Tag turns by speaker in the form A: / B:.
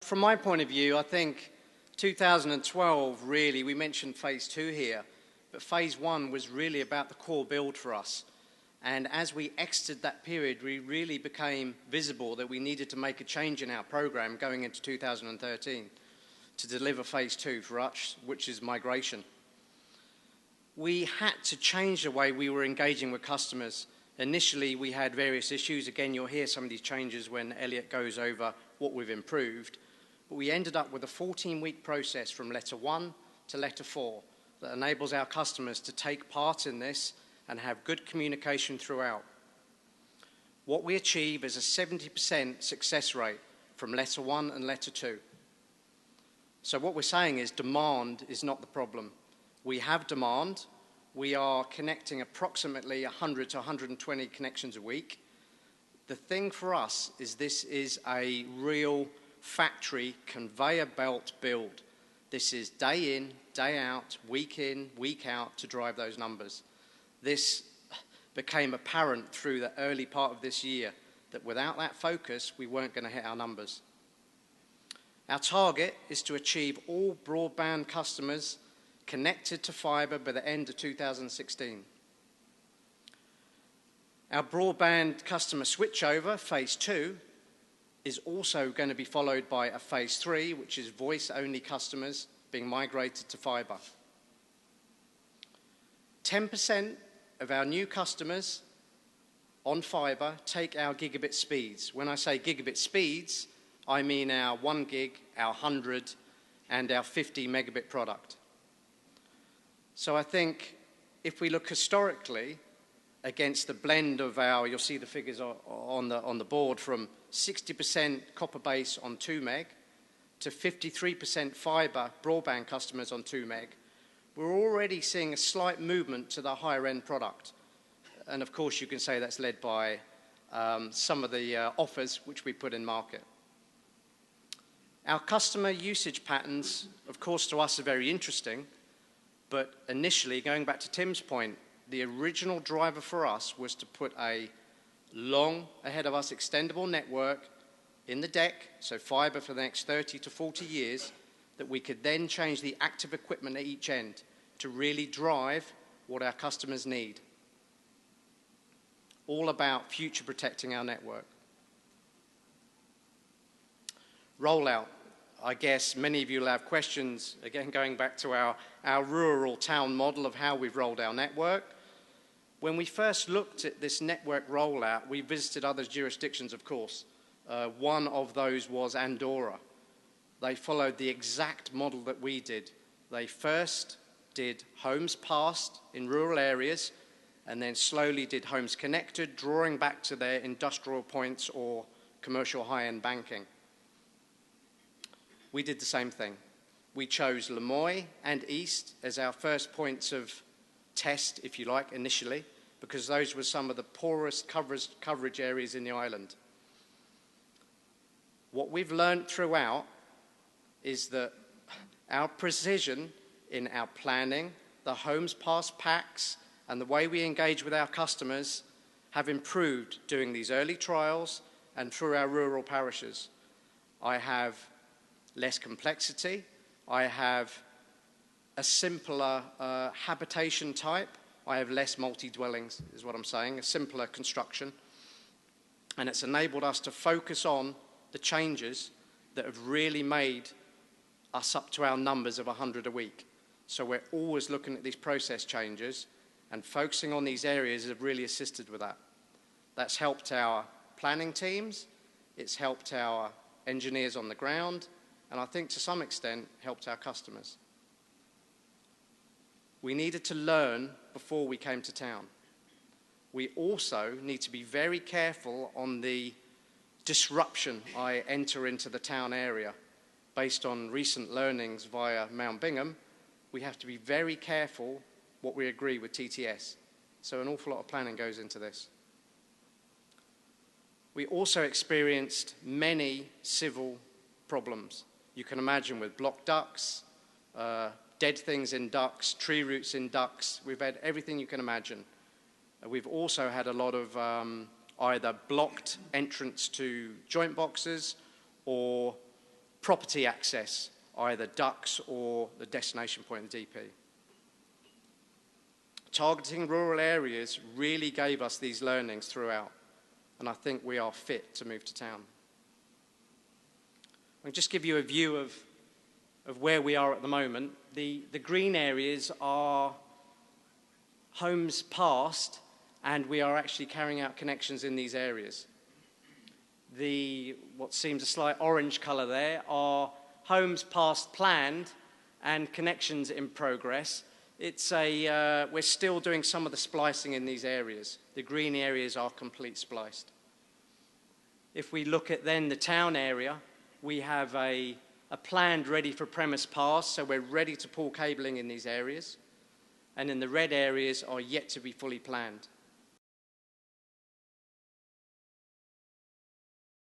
A: From my point of view, I think 2012 really, we mentioned phase 2 here, but phase 1 was really about the core build for us. And as we exited that period, we really became visible that we needed to make a change in our program going into 2013 to deliver phase 2 for us, which is migration. We had to change the way we were engaging with customers. Initially, we had various issues. Again, you'll hear some of these changes when Elliot goes over what we've improved. But we ended up with a 14-week process from letter 1 to letter 4 that enables our customers to take part in this and have good communication throughout. What we achieve is a 70% success rate from letter 1 and letter 2. So what we're saying is demand is not the problem. We have demand. We are connecting approximately 100 to 120 connections a week. The thing for us is this is a real factory conveyor belt build. This is day in, day out, week in, week out to drive those numbers. This became apparent through the early part of this year that without that focus, we weren't going to hit our numbers. Our target is to achieve all broadband customers connected to fibre by the end of 2016. Our broadband customer switchover, phase 2, is also going to be followed by a phase 3, which is voice-only customers being migrated to fibre. 10% of our new customers on fibre take our gigabit speeds. When I say gigabit speeds, I mean our 1 gig, our 100, and our 50 megabit product. So I think if we look historically against the blend of our, you'll see the figures on the board, from 60% copper base on 2 meg to 53% fibre broadband customers on 2 meg, we're already seeing a slight movement to the higher end product. And of course you can say that's led by some of the offers which we put in market. Our customer usage patterns, of course, to us are very interesting, but initially, going back to Tim's point, the original driver for us was to put a long ahead of us extendable network in the deck, so fibre for the next 30 to 40 years, that we could then change the active equipment at each end to really drive what our customers need. All about future protecting our network. Rollout. I guess many of you will have questions, again, going back to our rural town model of how we've rolled our network. When we first looked at this network rollout, we visited other jurisdictions, of course. One of those was Andorra. They followed the exact model that we did. They first did homes passed in rural areas and then slowly did homes connected, drawing back to their industrial points or commercial high-end banking. We did the same thing. We chose Lemoy and East as our first points of test, if you like, initially, because those were some of the poorest coverage areas in the island. What we've learned throughout is that our precision in our planning, the homes passed packs, and the way we engage with our customers have improved during these early trials and through our rural parishes. I have less complexity. I have a simpler habitation type. I have less multi-dwellings, is what I'm saying, a simpler construction. And it's enabled us to focus on the changes that have really made us up to our numbers of 100 a week. So we're always looking at these process changes, and focusing on these areas have really assisted with that. That's helped our planning teams, it's helped our engineers on the ground, and I think to some extent helped our customers. We needed to learn before we came to town. We also need to be very careful on the disruption I enter into the town area. Based on recent learnings via Mount Bingham, we have to be very careful what we agree with TTS. So an awful lot of planning goes into this. We also experienced many civil problems. You can imagine with blocked ducts, dead things in ducts, tree roots in ducts. We've had everything you can imagine. We've also had a lot of either blocked entrance to joint boxes or property access, either ducts or the destination point of the DP. Targeting rural areas really gave us these learnings throughout, and I think we are fit to move to town. I'll just give you a view of where we are at the moment. The green areas are homes passed, and we are actually carrying out connections in these areas. What seems a slight orange colour there are homes passed planned and connections in progress. We're still doing some of the splicing in these areas. The green areas are complete spliced. If we look at then the town area, we have a planned ready for premise pass, so we're ready to pull cabling in these areas. And then the red areas are yet to be fully planned.